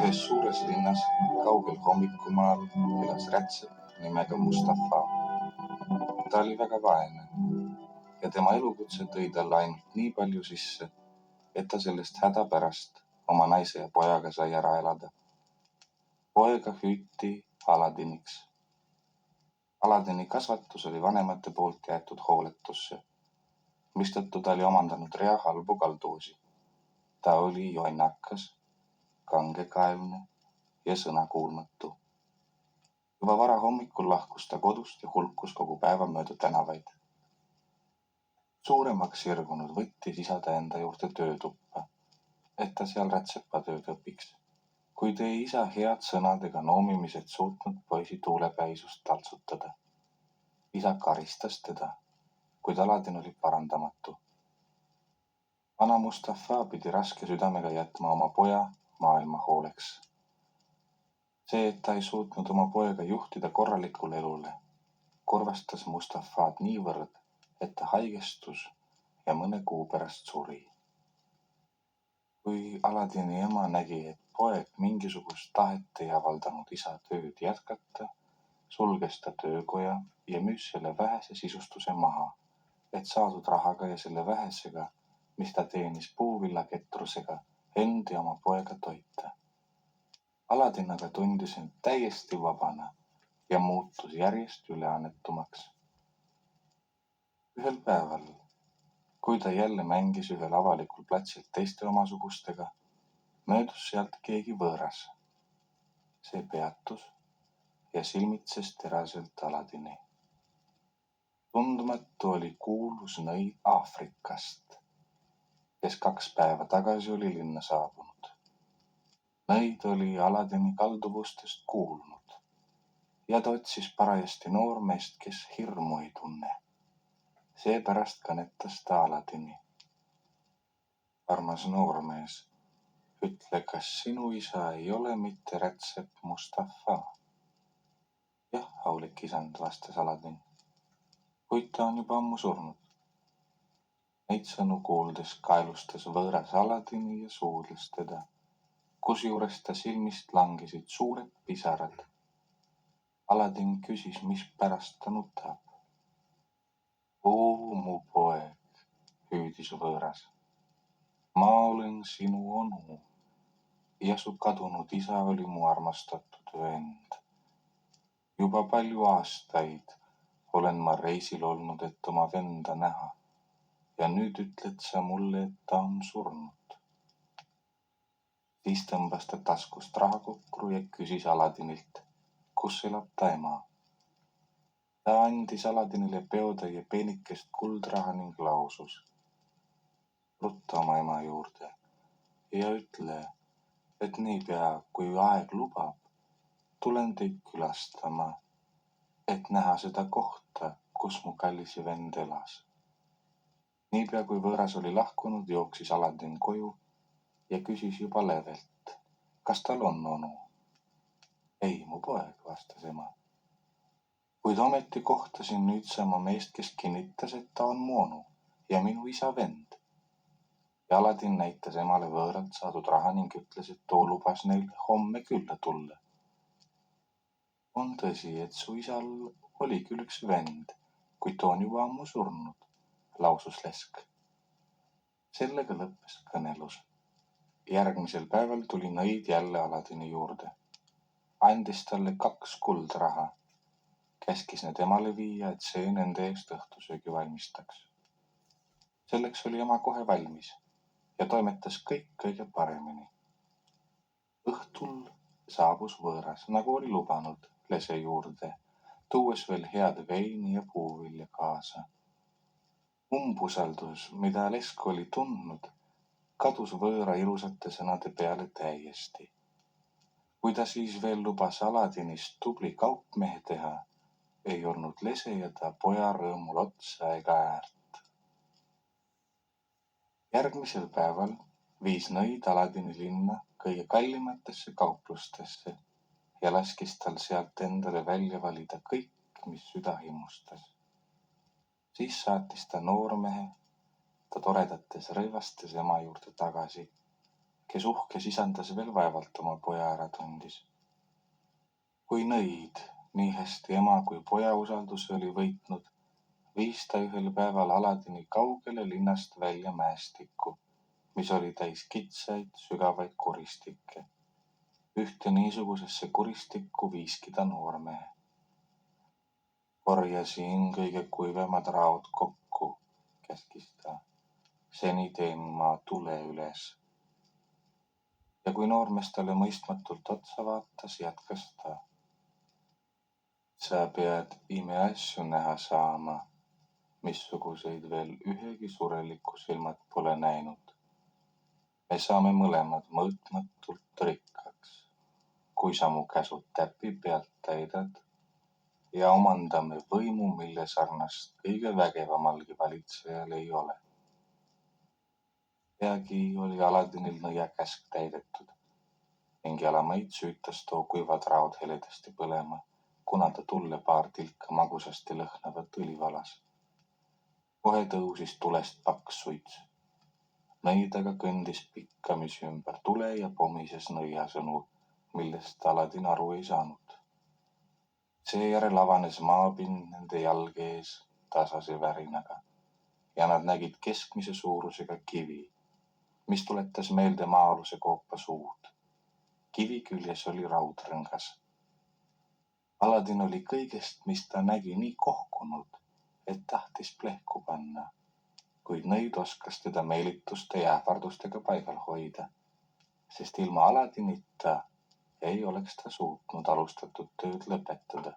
Ühes suures linnas kaugel hommikumaal elas rätsep nimega Mustafa. Ta oli väga vaene ja tema elukutse tõi talle ainult nii palju sisse, et ta sellest hädapärast oma naise ja pojaga sai ära elada. Poega hüüti Aladiniks. Aladini kasvatus oli vanemate poolt jäetud hooletusse, mistõttu ta oli omandanud rea halbu kalduvusi. Ta oli jonnakas, kangekaelne ja sõnakuulmatu. Juba vara hommikul lahkus ta kodust ja hulkus kogu päeva mööda tänavaid. Suuremaks sirgunud võttis isa ta enda juurde töötuppa, et ta seal rätsepatööd õpiks. Kuid ei isa head sõnad ega noomimised suutnud poisi tuulepäisust taltsutada. Isa karistas teda, kuid Aladin oli parandamatu. Vana Mustafa pidi raske südamega jätma oma poja maailma hooleks. See, et ta ei suutnud oma poega juhtida korralikule elule, korvastas Mustafad niivõrd, et ta haigestus ja mõne kuu pärast suri. Kui Aladini ema nägi, et poeg mingisugust tahet ei avaldanud isa tööd jätkata, sulges ta töökoja ja müüs selle vähese sisustuse maha, et saadud rahaga ja selle vähesega, mis ta teenis puuvillaketrusega, end ja oma poega toita. Aladin aga tundis end täiesti vabana ja muutus järjest üleannetumaks. Ühel päeval, kui ta jälle mängis ühel avalikul platsil teiste omasugustega, möödus sealt keegi võõras. See peatus ja silmitses teraselt Aladini. Tundmatu oli kuulus nõid Aafrikast, kes 2 päeva tagasi oli linna saabunud. Nõid oli Aladini kalduvustest kuulnud ja ta otsis parajasti noormeest, kes hirmu ei tunne. Seepärast kõnetas ta Aladini. Armas noormees, ütle, kas sinu isa ei ole mitte rätsep Mustafa? Jah, aulik isand, vastas Aladin, kuid ta on juba ammu surnud. Neid sõnu kuuldes kaelustas võõras Aladini ja suudles teda, kusjuures ta silmist langesid suured pisarad. Aladin küsis, mis pärast ta nutab. Oo, mu poeg, hüüdis võõras. Ma olen sinu onu ja su kadunud isa oli mu armastatud vend. Juba palju aastaid olen ma reisil olnud, et oma venda näha ja nüüd ütled sa mulle, et ta on surnud. Siis tõmbas ta taskust rahakukru ja küsis Aladinilt, kus elab ta ema. Ta andis Aladinile peotäie peenikest kuldraha ning lausus. Rutta oma ema juurde ja ütle, et niipea, kui aeg lubab, tulen teid külastama, et näha seda kohta, kus mu kallis vend elas. Niipea, kui võõras oli lahkunud, jooksis Aladin koju ja küsis juba levelt, kas tal on onu. Ei, mu poeg, vastas ema. Kuid ometi kohtasin nüüd sama meest, kes kinnitas, et ta on mu onu ja minu isa vend. Ja Aladin näitas emale võõralt saadud raha ning ütles, et too lubas neil homme külla tulla. On tõsi, et su isal oli küll üks vend, kuid too on juba ammu surnud, lausus Lesk. Sellega lõppes kõnelus. Järgmisel päeval tuli nõid jälle Aladini juurde. Andis talle 2 kuldraha. Käskis need emale viia, et see nende eest õhtusöögi valmistaks. Selleks oli ema kohe valmis ja toimetas kõik kõige paremini. Õhtul saabus võõras, nagu oli lubanud, lese juurde, tuues veel head veini ja puuvilja kaasa. Umbusaldus, mida Lesk oli tundnud, kadus võõra ilusate sõnade peale täiesti. Kui ta siis veel lubas Aladinist tubli kaupmehe teha, ei olnud lese ja ta poja rõõmul otsa ega äärt. Järgmisel päeval viis nõid Aladini linna kõige kallimatesse kauplustesse ja laskis tal sealt endale välja valida kõik, mis süda himustas. Siis saatis ta noormehe ta toredates rõivastes ema juurde tagasi, kes uhkes isandas veel vaevalt oma poja ära tundis. Kui nõid nii hästi ema kui poja usalduse oli võitnud, viis ta ühel päeval Aladini kaugele linnast välja mäestikku, mis oli täis kitsaid, sügavaid kuristikke. Ühte niisugusesse kuristikku viiski ta noormehe. Korja siin kõige kuivemad raod kokku, käskis ta. Seni teen ma tule üles. Ja kui noormees talle mõistmatult otsa vaatas, jätkas ta. Sa pead imeasju näha saama, missuguseid veel ühegi sureliku silmad pole näinud. Me saame mõlemad mõõtmatult rikkaks, kui sa mu käsud täpi pealt täidad ja omandame võimu, mille sarnast kõige vägevamalgi valitsejal ei ole. Peagi oli Aladinil nõiakäsk täidetud ning jalamaid süütas too kuivad raod heledasti põlema, kuna ta tulle paar tilka magusasti lõhnavat õli valas. Kohe tõusis tulest paks suits. Nõid aga kõndis pikkamisi ümber tule ja pomises nõiasõnu, millest Aladin aru ei saanud. Seejärel avanes maapind nende jalge ees tasase värinaga ja nad nägid keskmise suurusega kivi, mis tuletas meelde maa-aluse koopa suud. Kivi küljes oli raudrõngas. Aladin oli kõigest, mis ta nägi, nii kohkunud, et tahtis plehku panna, kuid nõid oskas teda meelituste ja ähvardustega paigal hoida, sest ilma Aladinita ei oleks ta suutnud alustatud tööd lõpetada.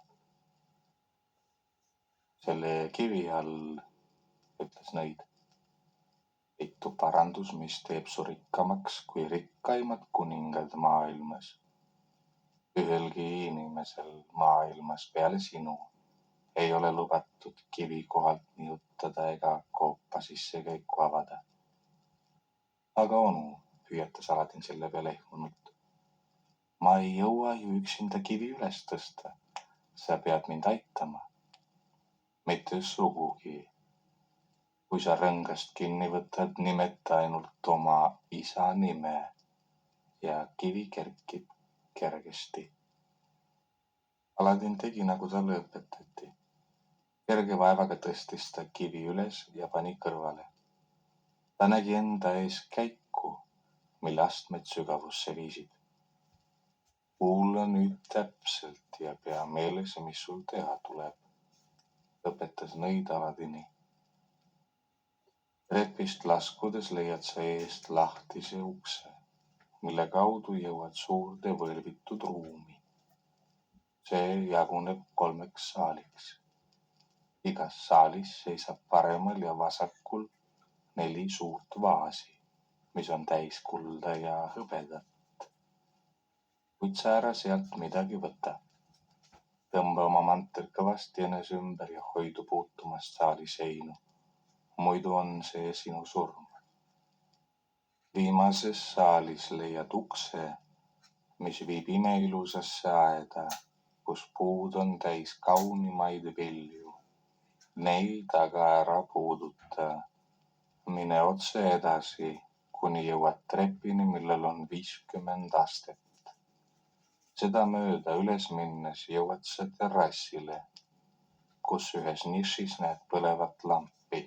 Selle kivi all, ütles nõid, peitub parandus, mis teeb su rikkamaks kui rikkaimad kuningad maailmas. Ühelgi inimesel maailmas peale sinu ei ole lubatud kivi kohalt nihutada ega koopa sissekäiku avada. Aga onu, hüüatas Aladin selle peale ehmunult. Ma ei jõua ju üksinda kivi üles tõsta. Sa pead mind aitama. Mitte sugugi. Kui sa rõngast kinni võtad, nimeta ainult oma isa nime ja kivi kerkib kergesti. Aladin tegi, nagu talle õpetati. Kerge vaevaga tõstis ta kivi üles ja pani kõrvale. Ta nägi enda ees käiku, mille astmed sügavusse viisid. Kuula nüüd täpselt ja pea meeles, mis sul teha tuleb, õpetas nõid Aladini. Trepist laskudes leiad sa eest lahtise ukse, mille kaudu jõuad suurde võlvitud ruumi. See jaguneb 3 saaliks. Igas saalis seisab paremal ja vasakul 4 suurt vaasi, mis on täis kulda ja hõbedat. Kuid sa ära sealt midagi võta. Tõmba oma mantel kõvasti enese ümber ja hoidu puutumast saali seinu. Muidu on see sinu surm. Viimases saalis leiad ukse, mis viib imeilusasse aeda, kus puud on täis kaunimaid vilju. Neid aga ära puuduta. Mine otse edasi, kuni jõuad trepini, millel on 50 astet. Seda mööda üles minnes jõuad sa terrassile, kus ühes nišis näed põlevat lampi.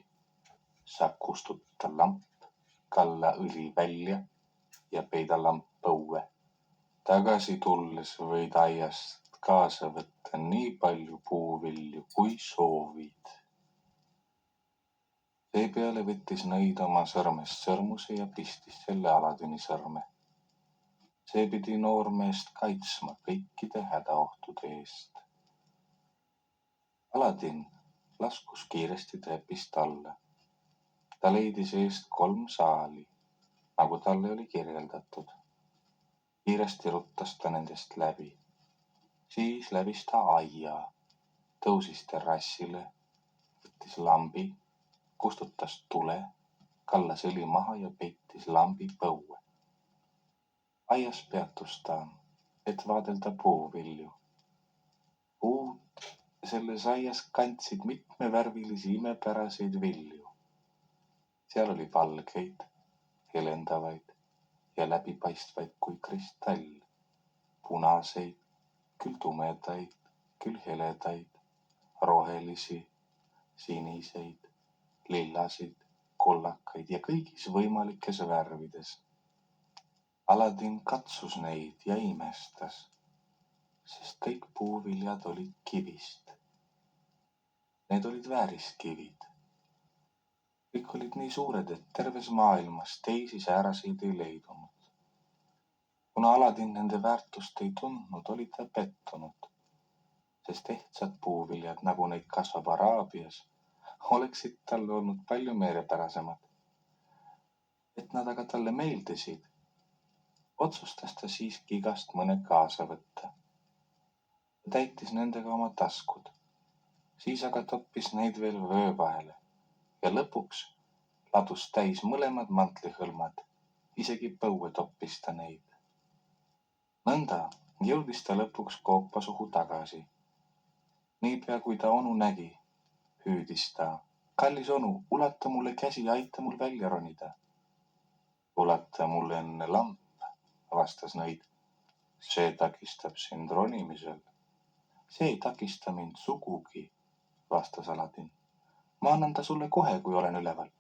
Sa kustuta lamp, kalla õli välja ja peida lamp põue. Tagasi tulles võid aiast kaasa võtta nii palju puuvilju, kui soovid. Seepeale võttis nõid oma sõrmest sõrmuse ja pistis selle Aladini sõrme. See pidi noormeest kaitsma kõikide hädaohtude eest. Aladin laskus kiiresti trepist alla. Ta leidis eest 3 saali, nagu talle oli kirjeldatud. Kiiresti ruttas ta nendest läbi. Siis läbis ta aia, tõusis terrassile, võttis lambi, kustutas tule, kallas õli maha ja peitis lambi põue. Aias peatus ta, et vaadelda puuvilju. Puud selles aias kandsid mitmevärvilisi imepäraseid vilju. Seal oli valgeid, helendavaid ja läbipaistvaid kui kristall, punaseid, küll tumedaid, küll heledaid, rohelisi, siniseid, lillasid, kollakaid ja kõigis võimalikes värvides. Aladin katsus neid ja imestas, sest kõik puuviljad olid kivist. Need olid vääriskivid. Kõik olid nii suured, et terves maailmas teisi sääraseid ei leidunud. Kuna Aladin nende väärtust ei tundnud, oli ta pettunud, sest ehtsad puuviljad, nagu neid kasvab Araabias, oleksid talle olnud palju meelepärasemad. Et nad aga talle meeldisid, otsustas ta siiski igast mõne kaasa võtta. Ta täitis nendega oma taskud, siis aga toppis neid veel vöö vahele ja lõpuks ladus täis mõlemad mantlihõlmad, isegi põue toppis ta neid. Nõnda jõudis ta lõpuks koopasuhu tagasi. Niipea kui ta onu nägi, hüüdis ta: "Kallis onu, ulata mulle käsi ja aita mul välja ronida." "Ulata mulle enne lamp," vastas nõid. "See takistab sind ronimisel." "See ei takista mind sugugi," vastas Aladin. "Ma annan ta sulle kohe, kui olen üleval."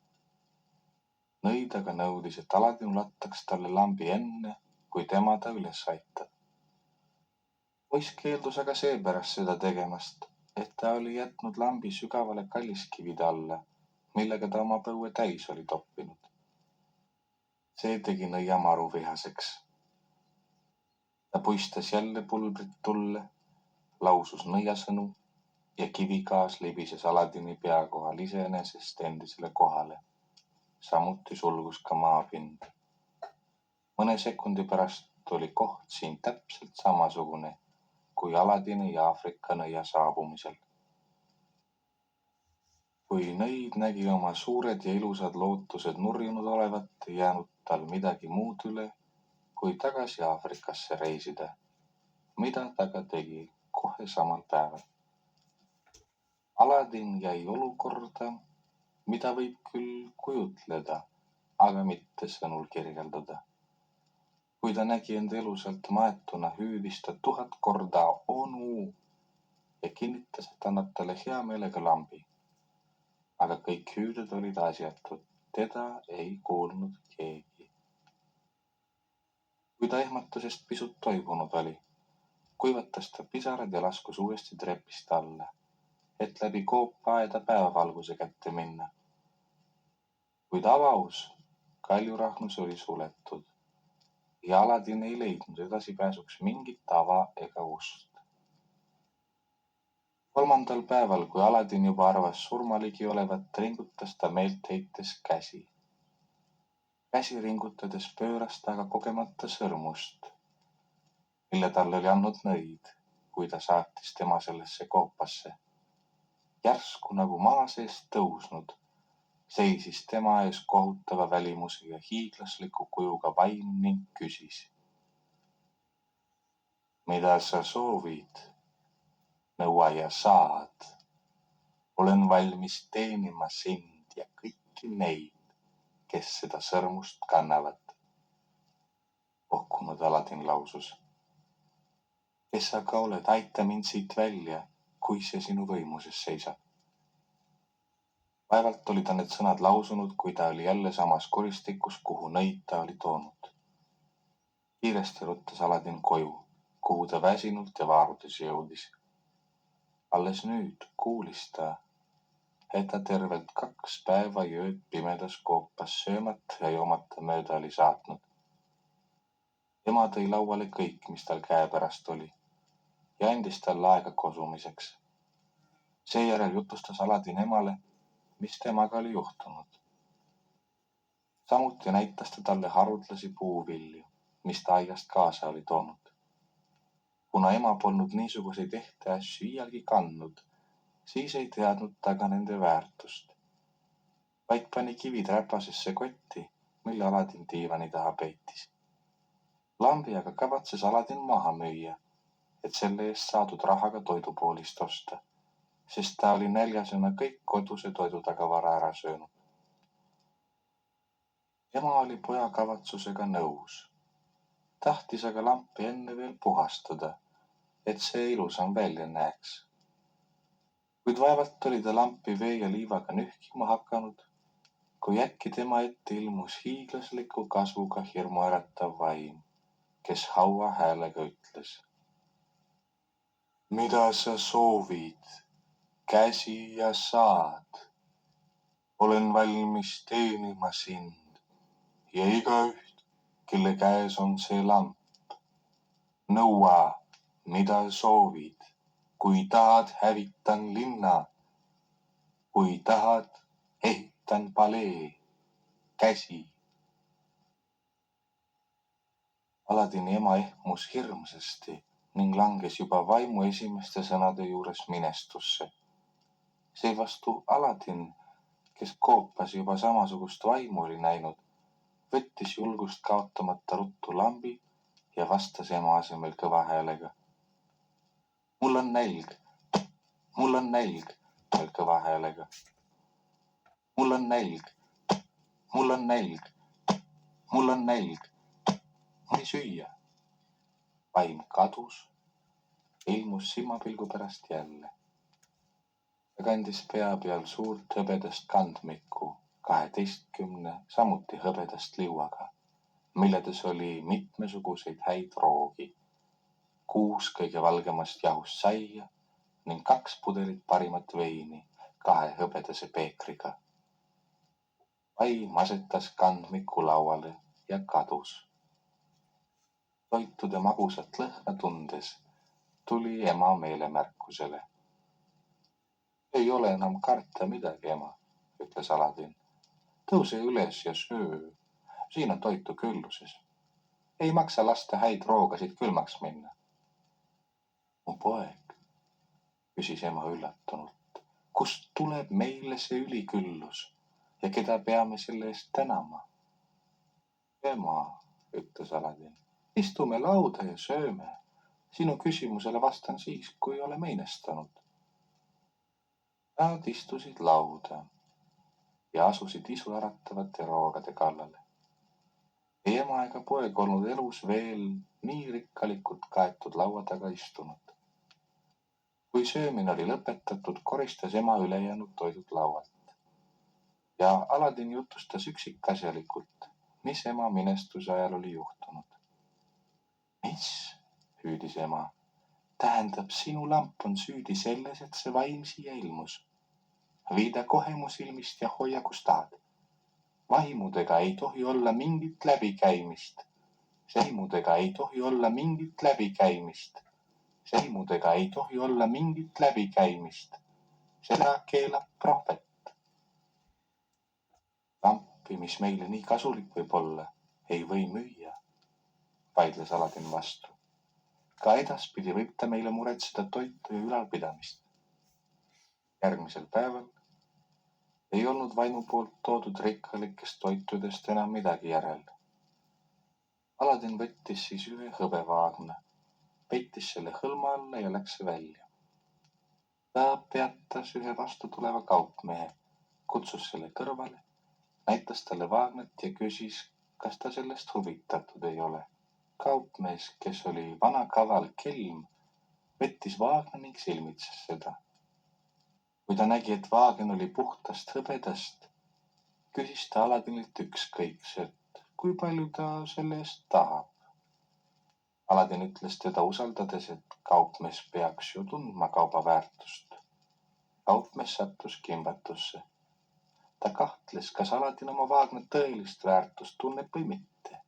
Nõid aga nõudis, et Aladin ulataks talle lambi enne, kui tema ta üles aitab. Poiss keeldus aga seepärast seda tegemast, et ta oli jätnud lambi sügavale kalliskivide alla, millega ta oma põue täis oli toppinud. See tegi nõia maru vihaseks. Ta puistas jälle pulbrit tulle, lausus nõiasõnu ja kivikaas libises Aladini pea kohal iseenesest endisele kohale. Samuti sulgus ka maapind. Mõne sekundi pärast oli koht siin täpselt samasugune kui Aladini ja Aafrika nõia saabumisel. Kui nõid nägi oma suured ja ilusad lootused nurjunud olevat, ei jäänud tal midagi muud üle, kui tagasi Aafrikasse reisida, mida ta ka tegi kohe samal päeval. Aladin jäi olukorda, mida võib küll kujutleda, aga mitte sõnul kirjeldada. Kui ta nägi end elusalt maetuna, hüüdis ta 1000 korda onu ja kinnitas, et annab talle hea meelega lambi. Aga kõik hüüded olid asjatud, teda ei kuulnud keegi. Kui ta ehmatusest pisut toibunud oli, kuivatas ta pisarad ja laskus uuesti trepist alla, et läbi koopaeda päevavalguse kätte minna. Kuid avaus kaljurahnus oli suletud ja Aladin ei leidnud edasipääsuks mingit ava ega ust. 3. päeval, kui Aladin juba arvas surmaligi olevat, ringutas ta meelt heites käsi. Käsi ringutades pööras ta aga kogemata sõrmust, mille talle oli andnud nõid, kui ta saatis tema sellesse koopasse. Järsku nagu maa seest tõusnud, seisis tema ees kohutava välimuse ja hiiglasliku kujuga vaim ning küsis. Mida sa soovid? Nõua ja saad. Olen valmis teenima sind ja kõiki neid, kes seda sõrmust kannavad. Ohkunud Aladin lausus. kes sa ka oled, aita mind siit välja, kui see sinu võimuses seisab. Vaevalt oli ta need sõnad lausunud, kui ta oli jälle samas koristikus, kuhu nõid ta oli toonud. Kiiresti ruttas Aladin koju, kuhu ta väsinult ja vaarudes jõudis. Alles nüüd kuulis ta, et ta tervelt 2 päeva ja ööd pimedas koopas söömata ja joomata mööda oli saatnud. Ema tõi lauale kõik, mis tal käepärast oli ja andis talle aega kosumiseks. Seejärel jutustas Aladin emale, mis temaga oli juhtunud. Samuti näitas ta talle haruldasi puuvilju, mis ta aiast kaasa oli toonud. Kuna ema polnud niisuguseid ehte asju iialgi kandnud, siis ei teadnud ta ka nende väärtust, vaid pani kivid räpasesse kotti, mille Aladin diivani taha peitis. Lambi aga kavatses Aladin maha müüa, et selle eest saadud rahaga toidupoolist osta, sest ta oli näljasena kõik koduse toidutagavara ära söönud. Ema oli poja kavatsusega nõus. Tahtis aga lampi enne veel puhastada, et see ilusam välja näeks. Kuid vaevalt oli ta lampi vee ja liivaga nühkima hakanud, kui äkki tema ette ilmus hiiglasliku kasvuga hirmuäratav vaim, kes haua häälega ütles. Mida sa soovid, käsi ja saad. Olen valmis teenima sind ja igaüht, kelle käes on see lamp. Nõua, mida soovid. Kui tahad, hävitan linna. Kui tahad, ehitan palee. Käsi. Aladini ema ehmus hirmsasti ning langes juba vaimu esimeste sõnade juures minestusse. Seevastu Aladin, kes koopas juba samasugust vaimu oli näinud, võttis julgust kaotamata ruttu lambi ja vastas ema asemel kõva häälega. Mul on nälg, veel kõva häälega. Mul on nälg, mul on nälg, ma ei süüa. Vaim kadus, ilmus silmapilgu pärast jälle. Ta kandis pea peal suurt hõbedast kandmikku 12 samuti hõbedast liuaga, milledes oli mitmesuguseid häid roogi, 6 kõige valgemast jahust saia ning 2 pudelit parimat veini 2 hõbedase peekriga. Vaim asetas kandmiku lauale ja kadus. Toitude magusat lõhna tundes tuli ema meelemärkusele. Ei ole enam karta midagi, ema, ütles Aladin. Tõuse üles ja söö. Siin on toitu külluses. Ei maksa lasta häid roogasid külmaks minna. Mu poeg, küsis ema üllatunult, kust tuleb meile see üliküllus ja keda peame selle eest tänama? Ema, ütles Aladin, istume lauda ja sööme. Sinu küsimusele vastan siis, kui ole meinestanud. Nad istusid lauda ja asusid isu äratavate roogade kallale. Ei ema ega poeg olnud elus veel nii rikkalikult kaetud laua taga istunud. Kui söömine oli lõpetatud, koristas ema ülejäänud toidud laualt. Ja Aladin jutustas üksikasjalikult, mis ema minestuse ajal oli juhtunud. Mis, hüüdis ema, tähendab, sinu lamp on süüdi selles, et see vaim siia ilmus. Viida kohe mu silmist ja hoia, kus tahad. Vaimudega ei tohi olla mingit läbikäimist. Seimudega ei tohi olla mingit läbikäimist. Seimudega ei tohi olla mingit läbikäimist. Seda keelab prohvet. Lampi, mis meile nii kasulik võib olla, ei või müüa, vaidles Aladin vastu. Ka edaspidi võib ta meile muretseda toitu ja ülalpidamist. Järgmisel päeval ei olnud vaimu poolt toodud rikkalikest toitudest enam midagi järel. Aladin võttis siis ühe hõbevaagna, peitis selle hõlma alla ja läks välja. Ta peatas ühe vastu tuleva kaupmehe, kutsus selle kõrvale, näitas talle vaagnat ja küsis, kas ta sellest huvitatud ei ole. Kaupmees, kes oli vana kaval kelm, võttis vaagna ning silmitses seda. Kui ta nägi, et vaagen oli puhtast hõbedast, küsis ta Aladinilt ükskõikselt, kui palju ta selle eest tahab. Aladin ütles teda usaldades, et kaupmees peaks ju tundma kauba väärtust. Kaupmees sattus kimbatusse. Ta kahtles, kas Aladin oma vaagna tõelist väärtust tunneb või mitte.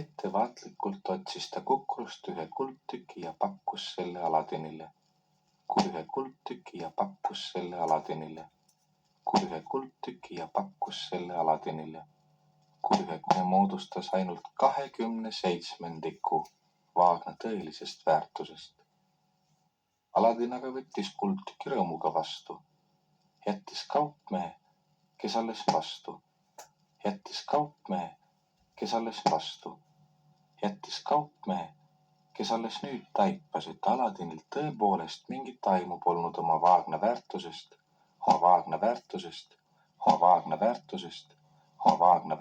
Ettevaatlikult otsis ta kukrust ühe kuldtüki ja pakkus selle Aladinile. Ühe kuldtüki ja pakkus selle Aladinile. Ühe kuldtüki ja pakkus selle Aladinile. Ühe moodustas ainult 27 vaagna tõelisest väärtusest. Aladin aga võttis kuldtüki rõõmuga vastu. Jättis kaupmehe, kes alles vastu. Jättis kaupmehe, kes alles vastu. Jättis kaupmehe, kes alles nüüd taipas, et Aladinil tõepoolest mingit aimu polnud oma vaagna väärtusest,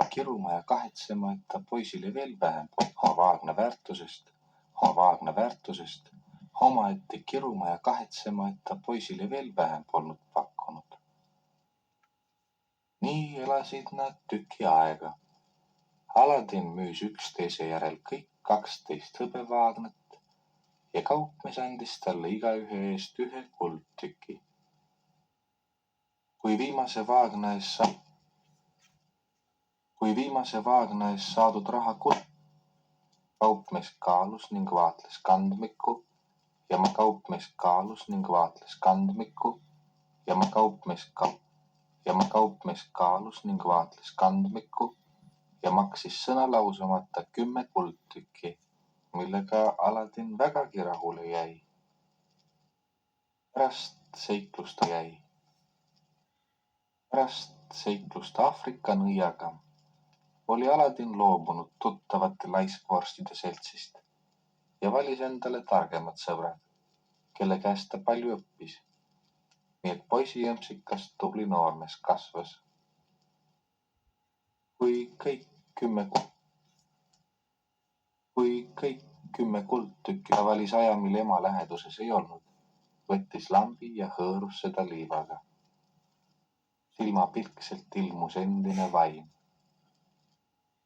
kiruma ja kahetsema, et ta poisile veel vähem omaette kiruma ja kahetsema, et ta poisile veel vähem polnud pakkunud. Nii elasid nad tüki aega. Aladin müüs üksteise järel kõik 12 hõbevaagnat ja kaupmees andis talle igaühe eest ühe kuldtüki. Kui viimase vaagna eest saadud raha kaupmees kaalus ning vaatles kandmikku ja kaupmees kaalus ning vaatles kandmikku ja kaupmees kaalus ning vaatles kandmikku ja maksis sõnalausamata 10 kuldtükki, millega Aladin vägagi rahule jäi. Pärast seiklust Aafrika nõiaga oli Aladin loobunud tuttavate laiskvorstide seltsist ja valis endale targemad sõbrad, kelle käest ta palju õppis. Nii et poisijõmpsikast tubli noormees kasvas. Kui kõik 10 kuldtükki ta valis aja, mil ema läheduses ei olnud, võttis lambi ja hõõrus seda liivaga. Silmapilkselt ilmus endine vaim.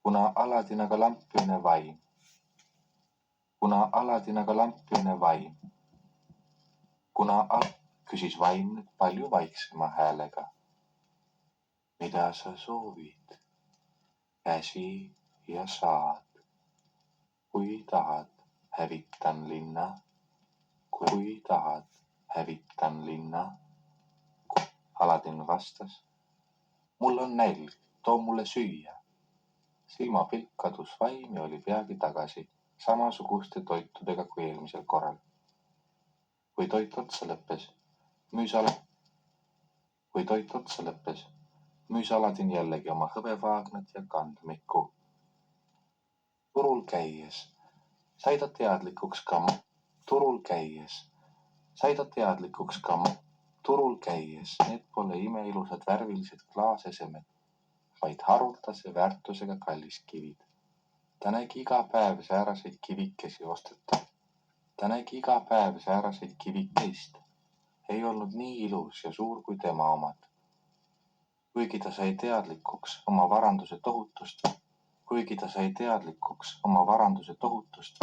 Kuna Aladin aga lampi vaim, küsis vaim nüüd palju vaiksema häälega. Mida sa soovid? Käsi ja saad. Kui tahad, hävitan linna. Aladin vastas. Mul on nälg, too mulle süüa. Silmapilk kadus vaim ja oli peagi tagasi, samasuguste toitudega kui eelmisel korral. Kui toit otsa lõppes, müüs Aladin jällegi oma hõbevaagnad ja kandmiku. Turul käies sai ta teadlikuks need pole imeilusad värvilised klaasesemed, vaid haruldase väärtusega kalliskivid. Ta nägi iga päev sääraseid kivikest. Ei olnud nii ilus ja suur kui tema omad. Kuigi ta sai teadlikuks oma varanduse tohutust,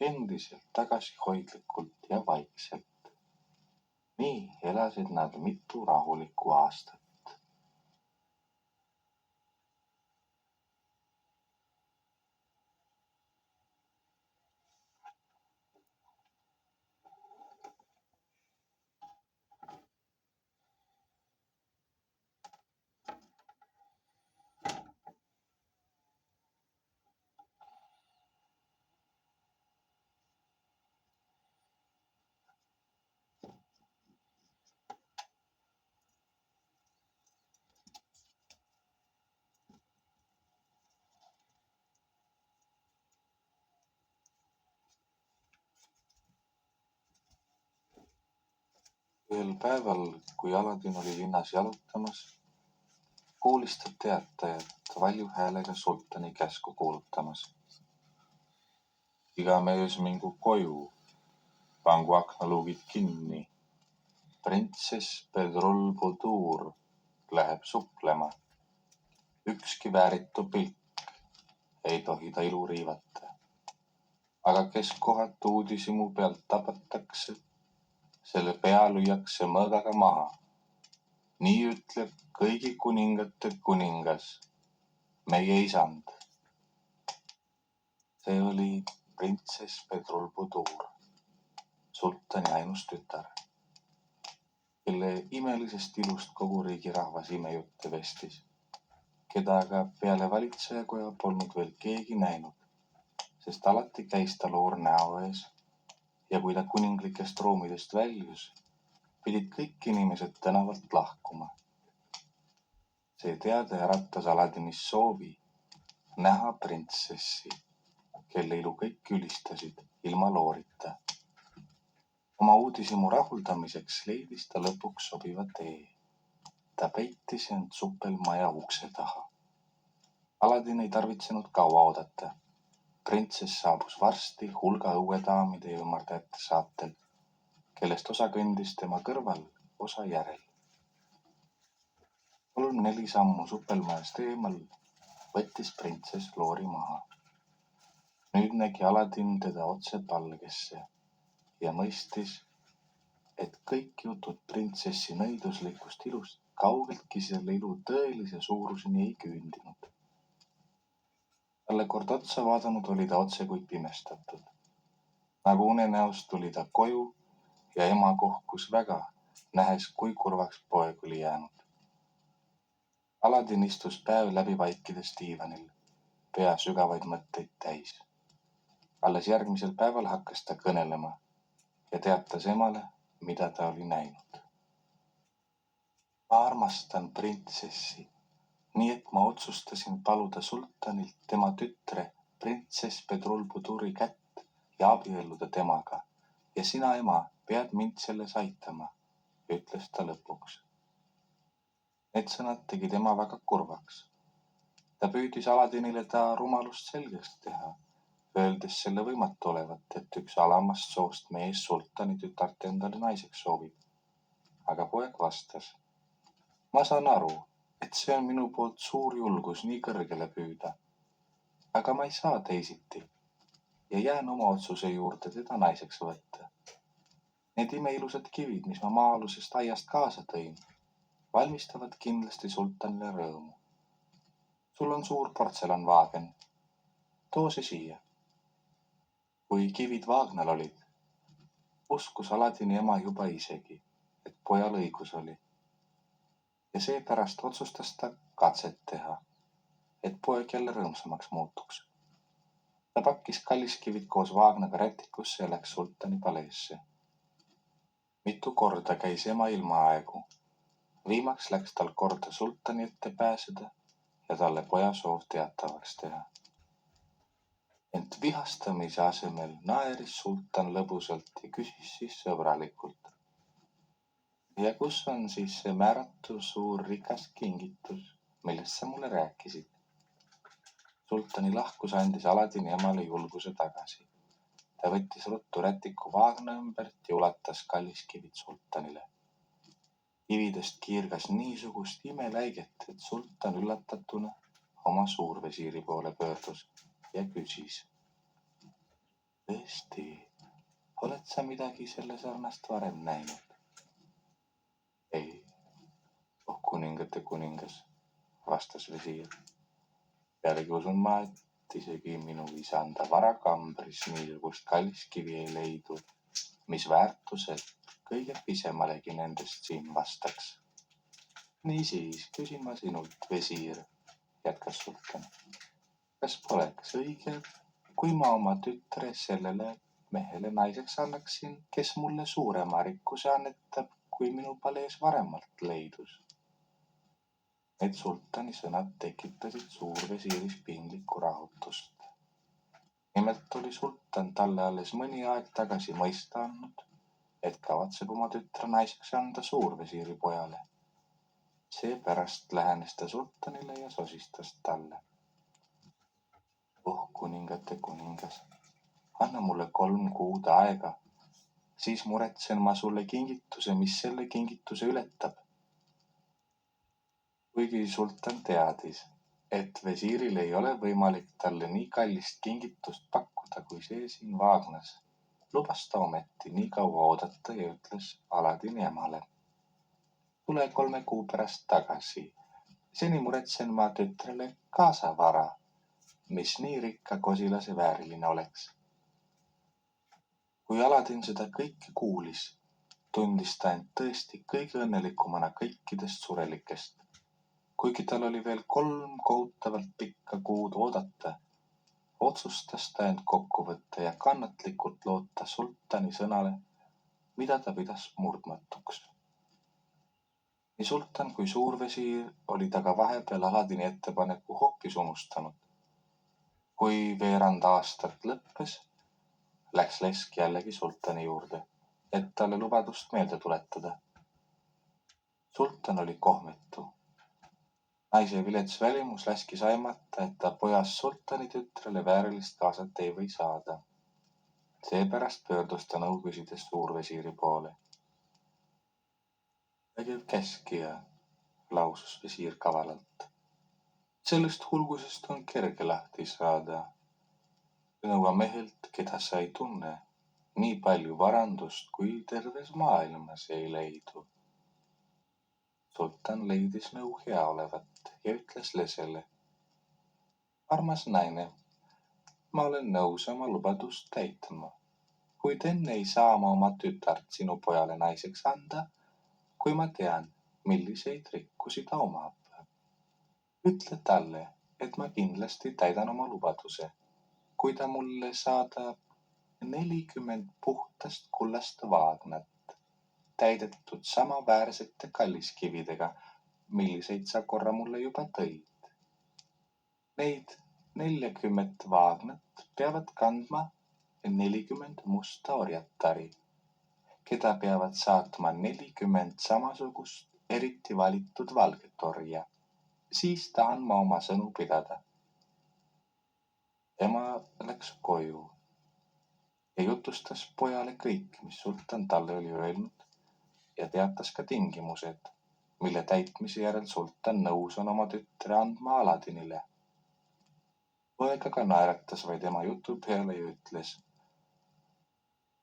endiselt tagasihoidlikult ja vaikselt. Nii elasid nad mitu rahulikku aastat. Ühel päeval, kui Aladin oli linnas jalutamas, kuulis ta teatajat valju häälega sultani käsku kuulutamas. Iga mees mingu koju pangu aknaluugid kinni. Printsess Bedrulbudur läheb suplema. Ükski vääritu pilk ei tohi ta ilu riivata. Aga kes kohatu uudishimu pealt tabatakse, selle pea lüüakse mõõgaga maha. Nii ütleb kõigi kuningate kuningas, meie isand. See oli printsess Bedrulbudur, sultani ainus tütar, kelle imelisest ilust kogu riigi rahvas imejutte vestis, keda aga peale valitsejakoja polnud veel keegi näinud, sest alati käis ta loor näo ees ja kui ta kuninglikest ruumidest väljus, pidid kõik inimesed tänavalt lahkuma. See teade äratas Aladinis soovi näha printsessi, kelle ilu kõik ülistasid ilma loorita. Oma uudishimu rahuldamiseks leidis ta lõpuks sobiva tee. Ta peitis end supelmaja ukse taha. Aladin ei tarvitsenud kaua oodata. Printsess saabus varsti hulga õuedaamide ja ümardajate saatel, kellest osa kõndis tema kõrval, osa järel. 3-4 sammu supelmajast eemal võttis printsess loori maha. Nüüd nägi Aladin teda otse palgesse ja mõistis, et kõik jutud printsessi nõiduslikust ilust kaugeltki selle ilu tõelise suuruseni ei küündinud. Talle kord otsa vaadanud oli ta otse kui pimestatud. Nagu unenäost tuli ta koju ja ema kohkus väga, nähes, kui kurvaks poeg oli jäänud. Aladin istus päev läbi vaikides diivanil, pea sügavaid mõtteid täis. Alles järgmisel päeval hakkas ta kõnelema ja teatas emale, mida ta oli näinud. Ma armastan printsessi, nii et ma otsustasin paluda sultanilt tema tütre printsess Bedrulbuduri kätt ja abielluda temaga ja sina, ema, pead mind selles aitama, ütles ta lõpuks. Need sõnad tegid ema väga kurvaks. Ta püüdis Aladinile ta rumalust selgeks teha, öeldes selle võimatu olevat, et üks alamast soost mees sultani tütart endale naiseks soovib. Aga poeg vastas. Ma saan aru, et see on minu poolt suur julgus nii kõrgele püüda. Aga ma ei saa teisiti ja jään oma otsuse juurde teda naiseks võtta. Need imeilusad kivid, mis ma maa-alusest aiast kaasa tõin, valmistavad kindlasti sultanile rõõmu. Sul on suur portselanvaagen. Too see siia. Kui kivid vaagnal olid, uskus Aladini ema juba isegi, et pojal õigus oli. Ja seepärast otsustas ta katset teha, et poeg jälle rõõmsamaks muutuks. Ta pakkis kalliskivid koos vaagnaga rätikusse ja läks sultani paleesse. Mitu korda käis ema ilmaaegu. Viimaks läks tal korda sultani ette pääseda ja talle poja soov teatavaks teha. Ent vihastamise asemel naeris sultan lõbusalt ja küsis siis sõbralikult. Ja kus on siis see määratu suur rikas kingitus, millest sa mulle rääkisid? Sultani lahkus andis Aladini emale julguse tagasi. Ta võttis ruttu rätiku vaagna ümbert ja ulatas kalliskivid sultanile. Kividest kiirgas niisugust imeläiget, et sultan üllatatuna oma suurvesiiri poole pöördus ja küsis. Tõesti, oled sa midagi selle sarnast varem näinud? Ei, kuningate kuningas, vastas vesiir. Pealegi usun ma, et isegi minu isanda varakambris niisugust kalliskivi ei leidu, mis väärtuselt kõige pisemalegi nendest siin vastaks. Niisiis, küsin ma sinult, vesiir, jätkas sultan. Kas poleks õige, kui ma oma tütre sellele mehele naiseks annaksin, kes mulle suurema rikkuse annetab, kui minu palees varemalt leidus? Need sultani sõnad tekitasid suurvesiiris piinlikku rahutust. Nimelt oli sultan talle alles mõni aeg tagasi mõista andnud, et kavatseb oma tütre naiseks anda suurvesiiri pojale. Seepärast lähenes ta sultanile ja sosistas talle. Kuningate kuningas, anna mulle 3 kuud aega, siis muretsen ma sulle kingituse, mis selle kingituse ületab. Kuigi sultan teadis, et vesiiril ei ole võimalik talle nii kallist kingitust pakkuda, kui see siin Vaagnas, lubas ta ometi nii kaua oodata ja ütles Aladini emale. Tule 3 kuu pärast tagasi. Seni muretsen ma tütrele kaasavara, mis nii rikka kosilase vääriline oleks. Kui Aladin seda kõike kuulis, tundis ta end tõesti kõige õnnelikumana kõikidest surelikest. Kuigi tal oli veel 3 kohutavalt pikka kuud oodata, otsustas ta end kokku võtta ja kannatlikult loota sultani sõnale, mida ta pidas murdmatuks. Nii sultan kui suurvesiir oli taga vahepeal Aladini ettepaneku hoopis unustanud. Kui veerand aastat lõppes, läks lesk jällegi sultani juurde, et talle lubadust meelde tuletada. Sultan oli kohmetu. Naise vilets välimus läskis aimata, et ta pojast sultani tütrele väärilist kaasat ei või saada. Seepärast pöördus ta nõu küsides suurvesiiri poole. Vägev käskija, lausus vesiir kavalalt. Sellest hulgusest on kerge lahti saada. Nõua mehelt, keda sa ei tunne, nii palju varandust, kui terves maailmas ei leidu. Sultan leidis nõu hea olevat ja ütles lesele. Armas naine, ma olen nõus oma lubadust täitma, kuid enne ei saa ma oma tütart sinu pojale naiseks anda, kui ma tean, milliseid rikkusi ta omab. Ütle talle, et ma kindlasti täidan oma lubaduse, kui ta mulle saadab 40 puhtast kullast vaagnat, täidetud samaväärsete kalliskividega, milliseid sa korra mulle juba tõid. Neid 40 vaagnat peavad kandma 40 musta orjatari, keda peavad saatma 40 samasugust eriti valitud valget orja. Siis tahan ma oma sõnu pidada. Ema läks koju ja jutustas pojale kõik, mis sultan talle oli öelnud ja teatas ka tingimused, mille täitmise järel sultan nõus on oma tütre andma Aladinile. Poeg aga naeratas vaid ema jutu peale ja ütles.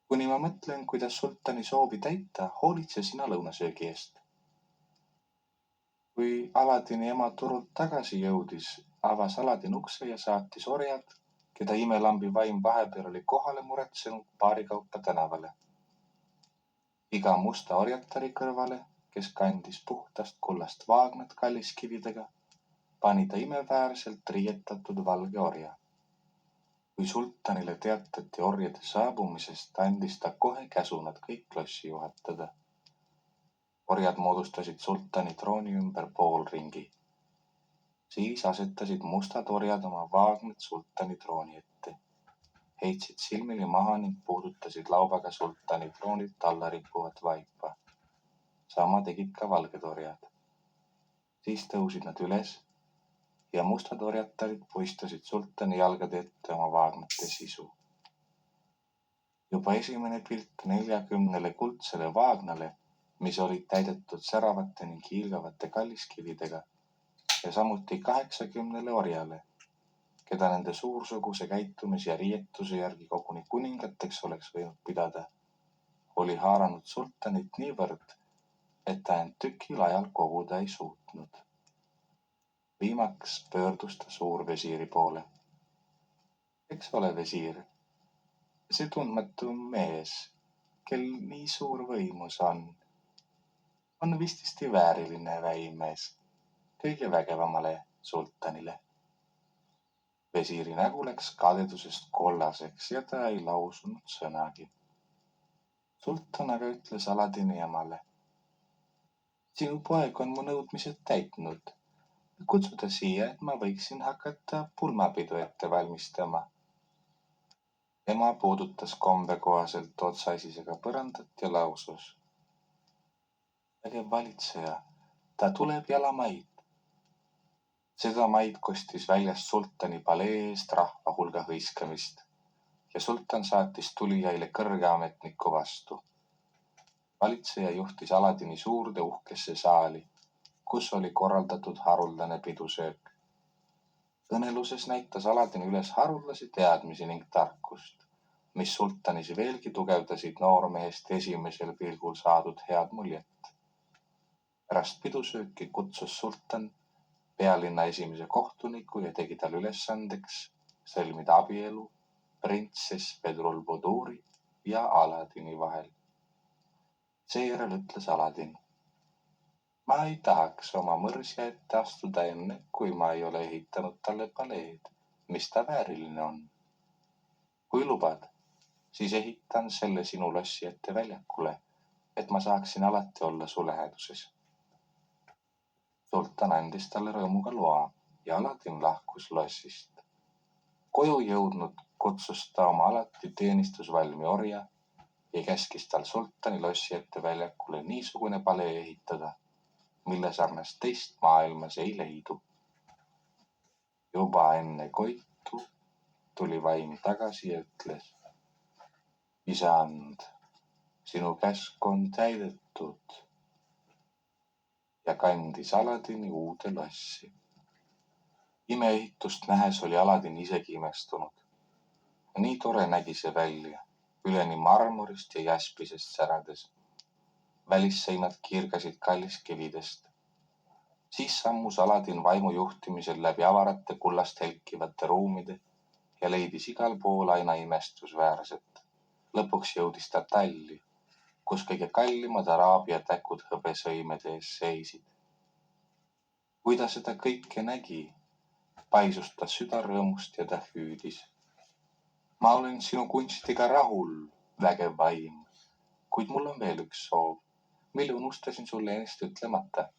Kuni ma mõtlen, kuidas sultani soovi täita, hoolitse sina lõunasöögi eest. Kui Aladini ema turult tagasi jõudis, avas Aladin ukse ja saatis orjad, keda imelambi vaim vahepeal oli kohale muretsenud paarikaupa tänavale. Iga musta orjatari kõrvale, kes kandis puhtast kullast vaagnat kalliskividega, pani ta imeväärselt riietatud valge orja. Kui sultanile teatati orjade saabumisest, andis ta kohe käsu nad kõik lossi juhatada. Orjad moodustasid sultani trooni ümber poolringi. Siis asetasid mustad orjad oma vaagnat sultani trooni ette, heitsid silmili maha ning puudutasid laubaga sultani troonilt alla rippuvat vaipa. Sama tegid ka valged orjad. Siis tõusid nad üles ja mustad orjatarid puistasid sultani jalgade ette oma vaagnate sisu. Juba esimene pilt 40 kuldsele vaagnale, mis olid täidetud säravate ning hiilgavate kalliskividega, ja samuti 80 orjale, keda nende suursuguse käitumise ja riietuse järgi koguni kuningateks oleks võinud pidada, oli haaranud sultanit niivõrd, et ta end tükil ajal koguda ei suutnud. Viimaks pöördus ta suurvesiiri poole. Eks ole, vesiir, see tundmatu mees, kel nii suur võimus on vististi vääriline väimees kõige vägevamale sultanile. Vesiiri nägu läks kadedusest kollaseks ja ta ei lausunud sõnagi. Sultan aga ütles Aladini emale. Sinu poeg on mu nõudmised täitnud. Kutsu ta siia, et ma võiksin hakata pulmapidu ette valmistama. Ema puudutas kombekohaselt otsaisisega põrandat ja lausus. Vägev valitseja, ta tuleb jalamaid. Seda maid kostis väljast sultani palee eest rahva hulga hõiskamist. ja sultan saatis tulijaile kõrge ametniku vastu. Valitseja juhtis Aladini suurde uhkesse saali, kus oli korraldatud haruldane pidusöök. Kõneluses näitas Aladin üles haruldasi teadmisi ning tarkust, mis sultanis veelgi tugevdasid noormehest esimesel pilgul saadud head muljet. Pärast pidusööki kutsus sultan pealinna esimese kohtuniku ja tegi talle ülesandeks sõlmida abielu printsess Bedrulbuduri ja Aladini vahel. Seejärel ütles Aladin: ma ei tahaks oma mõrsja ette astuda enne, kui ma ei ole ehitanud talle paleed, mis ta vääriline on. Kui lubad, siis ehitan selle sinu lossi ette väljakule, et ma saaksin alati olla su läheduses. Sultan andis talle rõõmuga loa ja Aladin lahkus lossist. Koju jõudnud kutsus ta oma alati teenistusvalmi orja ja käskis tal sultani lossi ette väljakule niisugune palee ehitada, mille sarnast teist maailmas ei leidu. Juba enne koitu tuli vaim tagasi ja ütles: isand, sinu käsk on täidetud, ja kandis Aladini uude lossi. Imeehitust nähes oli Aladin isegi imestunud. Nii tore nägi see välja, üleni marmorist ja jaspisest särades. Välisseinad kiirgasid kalliskividest. Siis sammus Aladin vaimu juhtimisel läbi avarate kullast helkivate ruumide ja leidis igal pool aina imestusväärset. Lõpuks jõudis ta talli, kus kõige kallimad araabia täkud hõbesõimede ees seisid. Kui ta seda kõike nägi, paisus ta süda rõõmust ja ta hüüdis: ma olen sinu kunstiga rahul, vägev vaim, kuid mul on veel üks soov, mille unustasin sulle ennast ütlemata.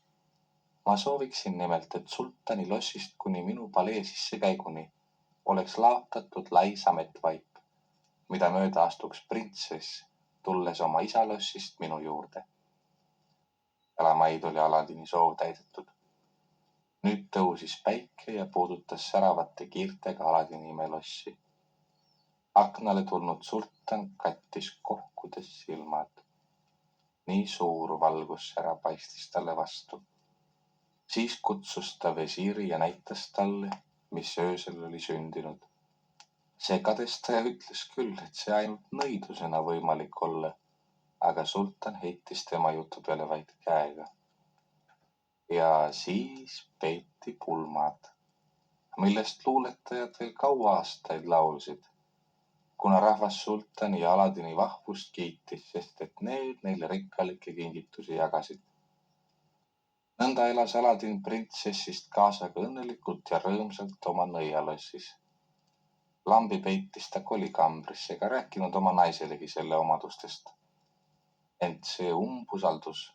Ma sooviksin nimelt, et sultani lossist kuni minu palee sissekäiguni oleks laotatud lai sametvaip, mida mööda astuks printsess, tulles oma isa lossist minu juurde. Jalamaid oli Aladini soov täidetud. Nüüd tõusis päike ja puudutas säravate kiirtega Aladini imelossi. Aknale tulnud sultan kattis kohkudes silmad. Nii suur valgussära paistis talle vastu. Siis kutsus ta vesiiri ja näitas talle, mis öösel oli sündinud. See kadestaja ütles küll, et see ainult nõidusena võimalik olla, aga sultan heitis tema jutu peale vaid käega. Ja siis peeti pulmad, millest luuletajad veel kaua aastaid laulsid, kuna rahvas sultani ja Aladini vahvust kiitis, sest et need neile rikkalikke kingitusi jagasid. Nõnda elas Aladin printsessist kaasaga õnnelikult ja rõõmsalt oma nõialossis. Lambi peitis ta kolikambrisse ega rääkinud oma naiselegi selle omadustest. Ent see umbusaldus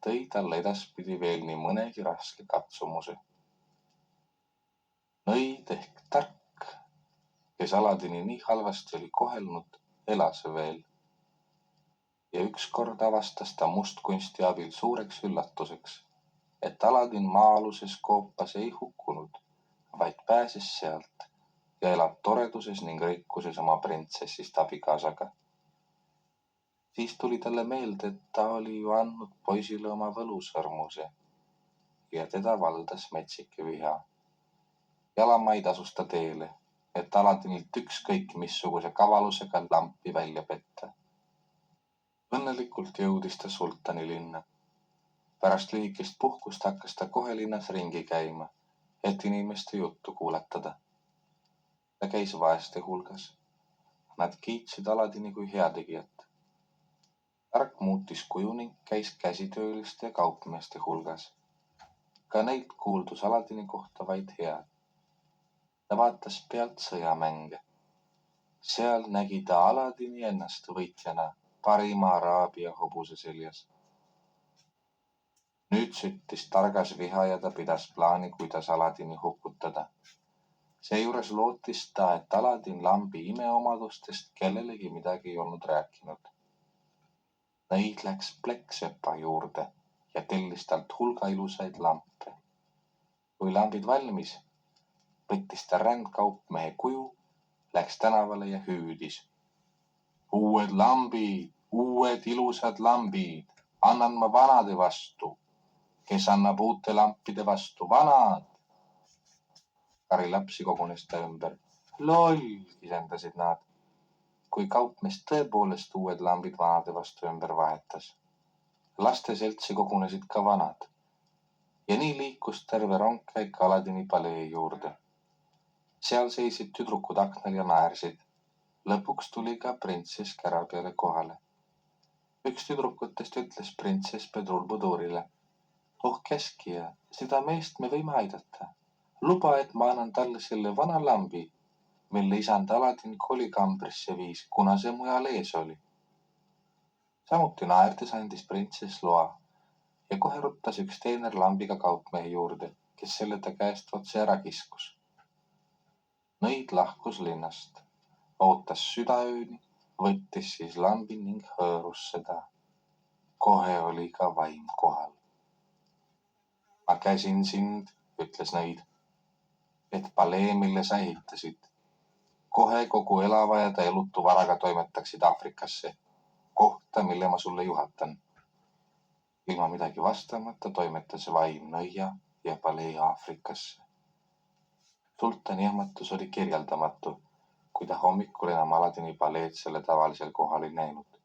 tõi talle edaspidi veel nii mõnegi raske katsumuse. Nõid ehk tark, kes Aladini nii halvasti oli kohelnud, elas veel. Ja ükskord avastas ta mustkunsti abil suureks üllatuseks, et Aladin maa-aluses koopas ei hukkunud, vaid pääses sealt ja elab toreduses ning rikkuses oma printsessist abikaasaga. Siis tuli talle meelde, et ta oli ju andnud poisile oma võlusõrmuse ja teda valdas metsike viha. Jalamaid asus ta teele, et Aladinilt ükskõik missuguse kavalusega lampi välja petta. Õnnelikult jõudis ta sultani linna. Pärast lühikest puhkust hakkas ta kohe linnas ringi käima, et inimeste juttu kuulatada. Ta käis vaeste hulgas. Nad kiitsid Aladini kui heategijat. Tark muutis kuju ning käis käsitööliste ja kaupmeeste hulgas. Ka neilt kuuldus Aladini kohta vaid head. Ta vaatas pealt sõjamänge. Seal nägi ta Aladini ennast võitjana parima araabia hobuse seljas. Nüüd süttis targas viha ja ta pidas plaani, kuidas Aladini hukutada. Seejuures lootis ta, et Aladin lambi imeomadustest kellelegi midagi ei olnud rääkinud. Nõid läks plekksepa juurde ja tellis talt hulga ilusaid lampe. Kui lambid valmis, võttis ta rändkaupmehe kuju, läks tänavale ja hüüdis. Uued lambid, uued ilusad lambid, annan ma vanade vastu. Kes annab uute lampide vastu? Vanad! Kari lapsi kogunes ta ümber. Loll, kisendasid nad. Kui kaupmees tõepoolest uued lambid vanade vastu ümber vahetas. Laste seltsi kogunesid ka vanad. Ja nii liikus terve rongkäik Aladini palee juurde. Seal seisid tüdrukud aknal ja naersid. Lõpuks tuli ka printsess kära peale kohale. Üks tüdrukutest ütles printsess Bedrulbudurile. Oh käskija, seda meest me võime aidata. Luba, et ma annan talle selle vana lambi, mille isand Aladin kolikambrisse viis, kuna see mujal ees oli. Samuti naerdes andis printsess loa ja kohe ruttas üks teener lambiga kaupmehe juurde, kes selle ta käest otse ära kiskus. Nõid lahkus linnast, ootas südaööni, võttis siis lambi ning hõõrus seda. Kohe oli ka vaim kohal. Ma käsin sind, ütles nõid, et palee, mille sa ehitasid, kohe kogu elava ja ta elutu varaga toimetaksid Aafrikasse, kohta, mille ma sulle juhatan. Ilma midagi vastamata toimetas vaim nõia ja palee Aafrikasse. Sultani ehmatus oli kirjeldamatu, kui ta hommikul enam Aladini paleed selle tavalisel kohal ei näinud.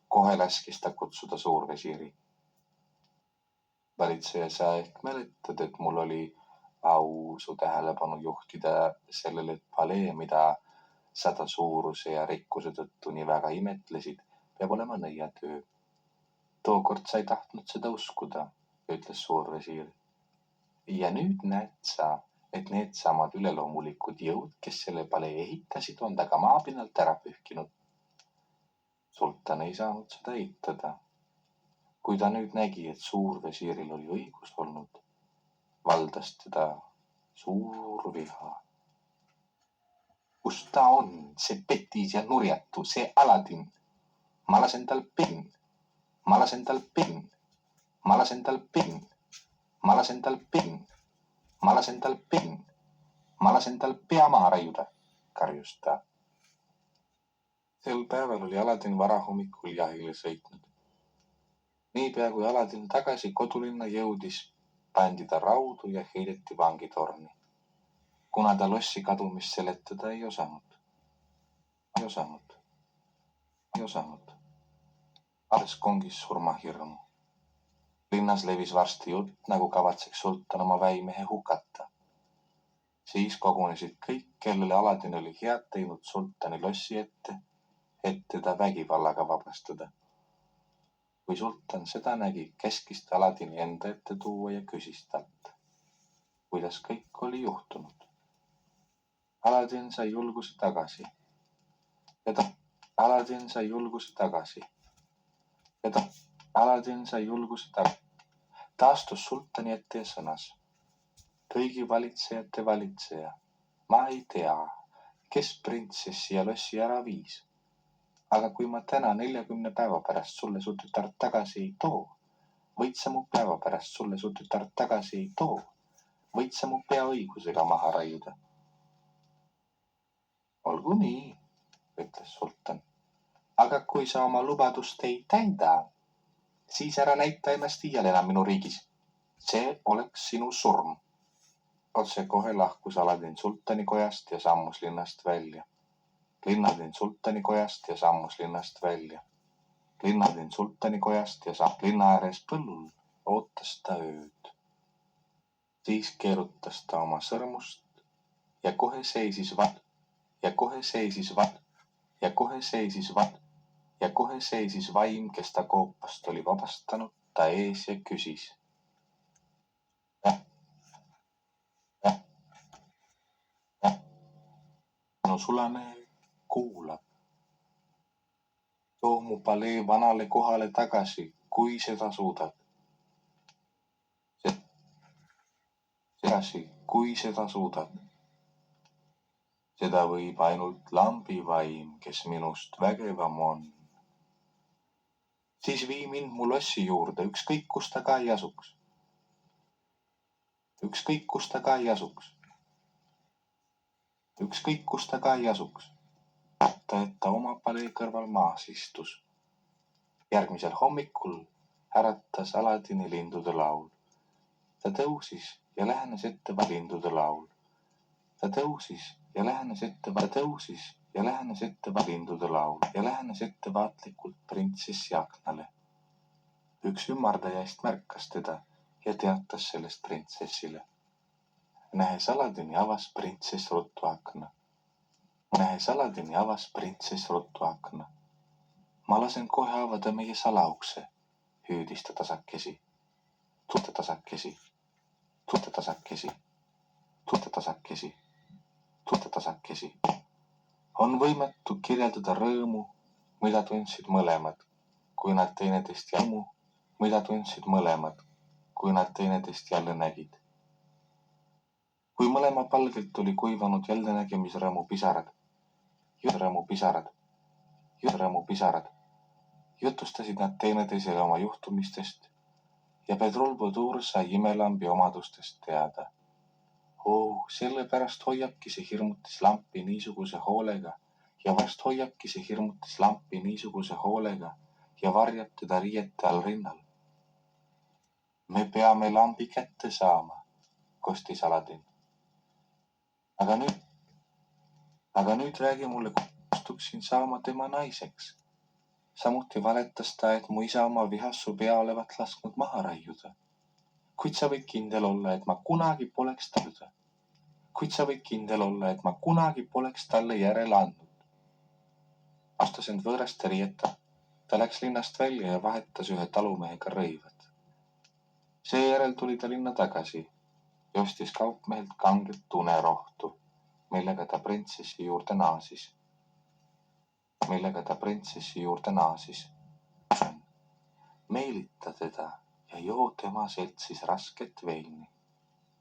Kohe läskis ta kutsuda suurvesiiri. Valitseja, sa ehk mäletad, et mul oli au su tähelepanu juhtida sellele, et palee, mida sa ta suuruse ja rikkuse tõttu nii väga imetlesid, peab olema nõiatöö. Tookord sa ei tahtnud seda uskuda, ütles suurvesiir. Ja nüüd näed sa, et need samad üleloomulikud jõud, kes selle palee ehitasid, on ta ka maapinnalt ära pühkinud. Sultan ei saanud seda eitada. Kui ta nüüd nägi, et suurvesiiril oli õigus olnud, valdas teda suur viha. Kus ta on, see petis ja nurjatu, see Aladin? Ma lasen tal pinn, ma lasen tal pinn, ma lasen tal pinn, ma lasen tal pinn, ma lasen tal pinn, ma lasen tal pea maha raiuda, karjus ta. Sel päeval oli Aladin varahommikul jahile sõitnud. Niipea kui Aladin tagasi kodulinna jõudis, pandi ta raudu ja heideti vangitorni, kuna ta lossi kadumist seletada ei osanud. Alles kongis surmahirmu. Linnas levis varsti jutt, nagu kavatseks sultan oma väimehe hukata. Siis kogunesid kõik, kellele Aladin oli head teinud sultani lossi ette, et teda vägivallaga vabastada. Kui sultan seda nägi, käskis ta Aladini enda ette tuua ja küsis talt, kuidas kõik oli juhtunud. Aladin sai julguse tagasi. Ta astus sultani ette ja sõnas. Kõigi valitsejate valitseja, ma ei tea, kes printsessi ja lossi ära viis. Aga kui ma täna 40 päeva pärast sulle su tütart tagasi ei too, võid sa mu päeva pärast sulle su tütart tagasi ei too, võid sa mu pea õigusega maha raiuda. Olgu nii, ütles sultan. Aga kui sa oma lubadust ei täida, siis ära näita ennast iial enam minu riigis. See oleks sinu surm. Otse kohe lahkus Aladin sultani kojast ja sammus linnast välja. Linna ääres põllul ootas ta ööd. Siis keerutas ta oma sõrmust ja kohe seisis vaim, kes ta koopast oli vabastanud, ta ees ja küsis. No sulane kuulab. Too mu palee vanale kohale tagasi, kui seda suudad. Seda võib ainult lambivaim, kes minust vägevam on. Siis vii mind mu lossi juurde, ükskõik kus ta ka ei asuks. ükskõik kus ta ka ei asuks. Et ta oma palee kõrval maas istus. Järgmisel hommikul äratas Aladini lindude laul. Ta tõusis ja lähenes lindude laul. Ta tõusis ja lähenes lindude laul ja lähenes ettevaatlikult printsessi aknale. Üks ümardajaist märkas teda ja teatas sellest printsessile. Nähes Aladini avas printsess ruttu akna. Ma lasen kohe avada meie salaukse, hüüdis ta tasakesi. Tasakesi. On võimatu kirjeldada rõõmu, mida tundsid mõlemad, kui nad teineteist jälle nägid. Kui mõlema palgelt oli kuivanud jällenägemisrõõmu pisarad, jutustasid nad teineteisele oma juhtumistest ja Bedrulbudur sai imelambi omadustest teada. Sellepärast hoiabki see hirmutis lampi niisuguse hoolega ja varjab teda riiete all rinnal. Me peame lambi kätte saama, kostis Aladin. Aga nüüd räägi mulle, kostuksin saama tema naiseks. Samuti valetas ta, et mu isa oma vihassu pea olevat lasknud maha raiuda. Kuid sa võid kindel olla, et ma kunagi poleks talle järele andnud. Astus end võõraste riieta. Ta läks linnast välja ja vahetas ühe talumehega rõivad. Seejärel tuli ta linna tagasi ja ostis kaupmehelt kanget tunerohtu, millega ta printsessi juurde naasis. Meelita teda ja joo tema seltsis rasket veini.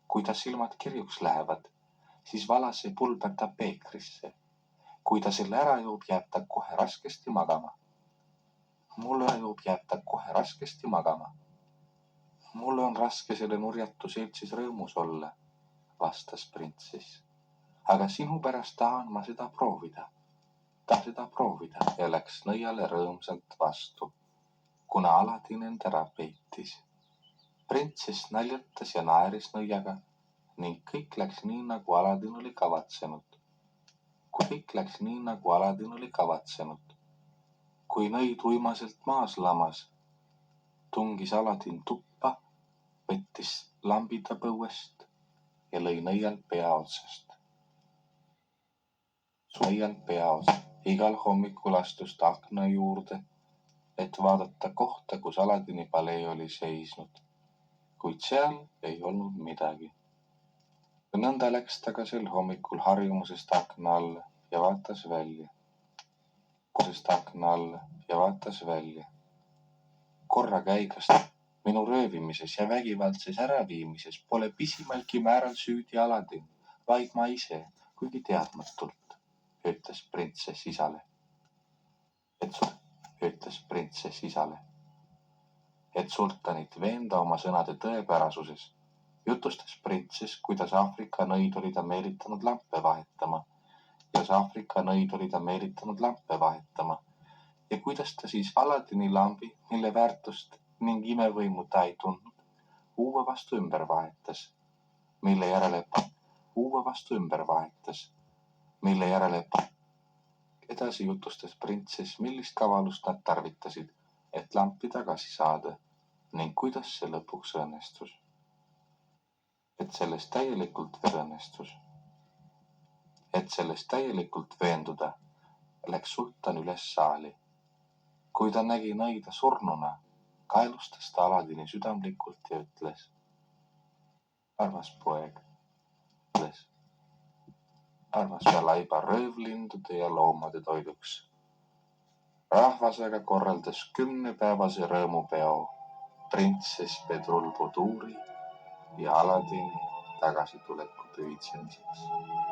Kui ta silmad kirjuks lähevad, siis vala see pulber ta peekrisse. Kui ta selle ära joob, jääb ta kohe raskesti magama. Mulle on raske selle nurjatu seltsis rõõmus olla, vastas printsess. Aga sinu pärast tahan ma seda proovida ja läks nõiale rõõmsalt vastu, kuna Aladin end ära peitis. Printsess naljatas ja naeris nõiaga ning kõik läks nii, nagu Aladin oli kavatsenud. Kui nõid uimaselt maas lamas, tungis Aladin tuppa, võttis lambida põuest ja lõi nõial pea otsast. Igal hommikul astus ta akna juurde, et vaadata kohta, kus Aladini palee oli seisnud, kuid seal ei olnud midagi. Nõnda läks ta ka sel hommikul harjumusest akna alla ja vaatas välja. Korra käigast minu röövimises ja vägivaldses äraviimises pole pisimalgi määral süüdi Aladin, vaid ma ise, kuigi teadmatult, ütles printsess isale. Et sultanit veenda oma sõnade tõepärasuses, jutustas printsess, kuidas Aafrika nõid oli ta meelitanud lampe vahetama ja kuidas ta siis Aladini lambi, mille väärtust ning imevõimu ta ei tundnud, uue vastu ümber vahetas, mille järele edasi jutustas printsess, millist kavalust nad tarvitasid, et lampi tagasi saada ning kuidas see lõpuks õnnestus. Et sellest täielikult veenduda, läks sultan üles saali. Kui ta nägi nõida surnuna, kaelustas ta Aladini südamlikult ja ütles: armas poeg, ja laiba röövlindude ja loomade toiduks. Rahvas aga korraldas 10-päevase rõõmupeo printsess Bedrulbuduri ja Aladini tagasituleku pühitsemiseks.